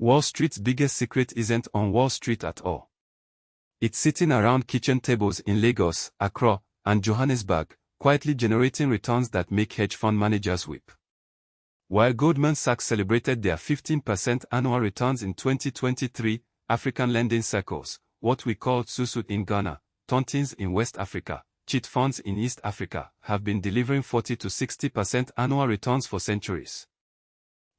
Wall Street's biggest secret isn't on Wall Street at all. It's sitting around kitchen tables in Lagos, Accra, and Johannesburg, quietly generating returns that make hedge fund managers weep. While Goldman Sachs celebrated their 15% annual returns in 2023, African lending circles, what we call susu in Ghana, tontines in West Africa, chit funds in East Africa, have been delivering 40 to 60% annual returns for centuries.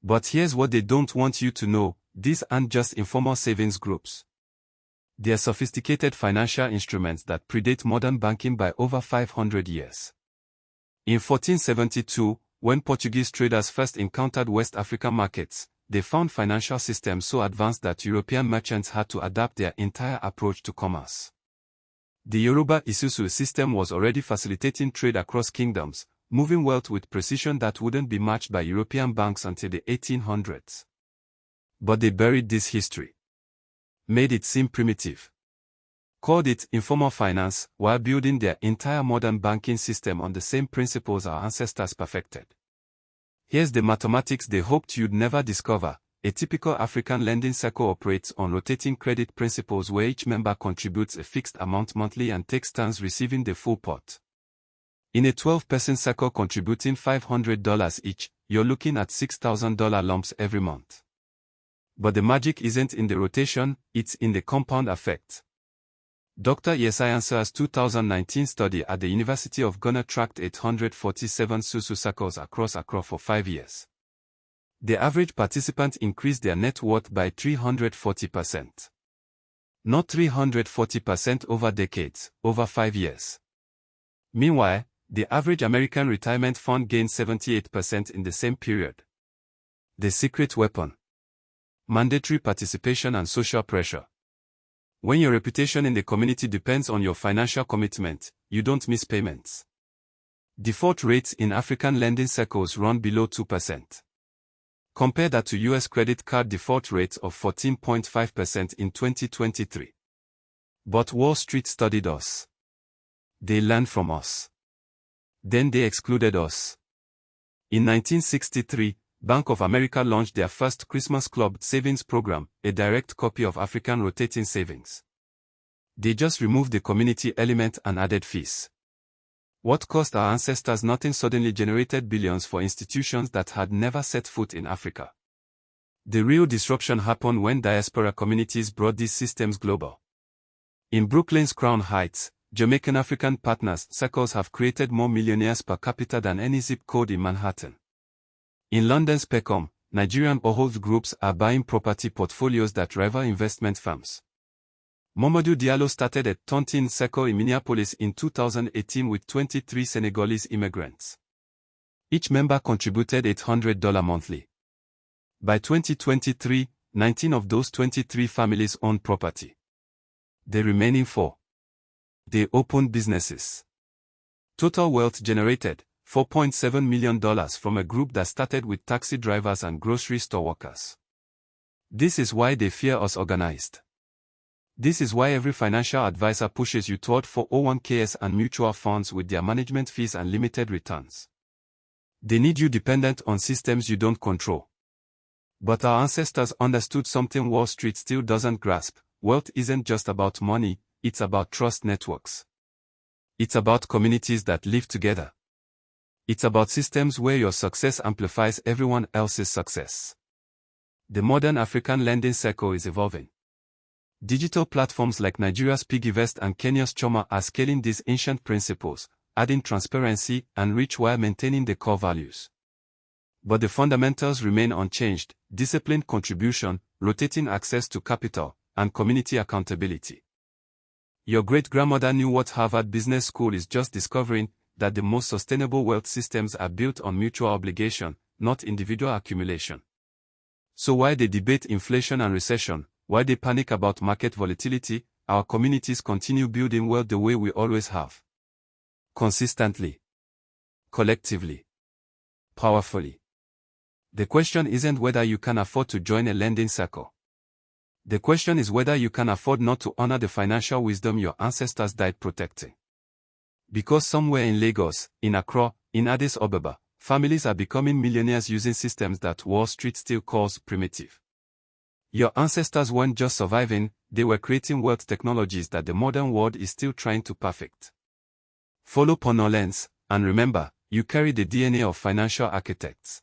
But here's what they don't want you to know: these aren't just informal savings groups. They are sophisticated financial instruments that predate modern banking by over 500 years. In 1472, when Portuguese traders first encountered West African markets, they found financial systems so advanced that European merchants had to adapt their entire approach to commerce. The Yoruba esusu system was already facilitating trade across kingdoms, moving wealth with precision that wouldn't be matched by European banks until the 1800s. But they buried this history, made it seem primitive, called it informal finance, while building their entire modern banking system on the same principles our ancestors perfected. Here's the mathematics they hoped you'd never discover. A typical African lending circle operates on rotating credit principles where each member contributes a fixed amount monthly and takes turns receiving the full pot. In a 12-person circle contributing $500 each, you're looking at $6,000 lumps every month. But the magic isn't in the rotation, it's in the compound effect. Dr. Yesayansa's 2019 study at the University of Ghana tracked 847 susu circles across Accra for 5 years. The average participant increased their net worth by 340%. Not 340% over decades, over 5 years. Meanwhile, the average American retirement fund gained 78% in the same period. The secret weapon: mandatory participation and social pressure. When your reputation in the community depends on your financial commitment, you don't miss payments. Default rates in African lending circles run below 2%. Compare that to US credit card default rates of 14.5% in 2023. But Wall Street studied us. They learned from us. Then they excluded us. In 1963, Bank of America launched their first Christmas Club savings program, a direct copy of African rotating savings. They just removed the community element and added fees. What cost our ancestors nothing suddenly generated billions for institutions that had never set foot in Africa. The real disruption happened when diaspora communities brought these systems global. In Brooklyn's Crown Heights, Jamaican African partners circles have created more millionaires per capita than any zip code in Manhattan. In London's Peckham, Nigerian old groups are buying property portfolios that rival investment firms. Mamadou Diallo started a tontine circle in Minneapolis in 2018 with 23 Senegalese immigrants. Each member contributed $800 monthly. By 2023, 19 of those 23 families owned property. The remaining 4. They opened businesses. Total wealth generated: $4.7 million from a group that started with taxi drivers and grocery store workers. This is why they fear us organized. This is why every financial advisor pushes you toward 401ks and mutual funds with their management fees and limited returns. They need you dependent on systems you don't control. But our ancestors understood something Wall Street still doesn't grasp: wealth isn't just about money, it's about trust networks. It's about communities that live together. It's about systems where your success amplifies everyone else's success. The modern African lending circle is evolving. Digital platforms like Nigeria's Piggyvest and Kenya's Choma are scaling these ancient principles, adding transparency and reach while maintaining the core values. But the fundamentals remain unchanged: disciplined contribution, rotating access to capital, and community accountability. Your great-grandmother knew what Harvard Business School is just discovering: that the most sustainable wealth systems are built on mutual obligation, not individual accumulation. So while they debate inflation and recession, while they panic about market volatility, our communities continue building wealth the way we always have. Consistently. Collectively. Powerfully. The question isn't whether you can afford to join a lending circle. The question is whether you can afford not to honor the financial wisdom your ancestors died protecting. Because somewhere in Lagos, in Accra, in Addis Ababa, families are becoming millionaires using systems that Wall Street still calls primitive. Your ancestors weren't just surviving, they were creating wealth technologies that the modern world is still trying to perfect. Follow Ponor lens, and remember, you carry the DNA of financial architects.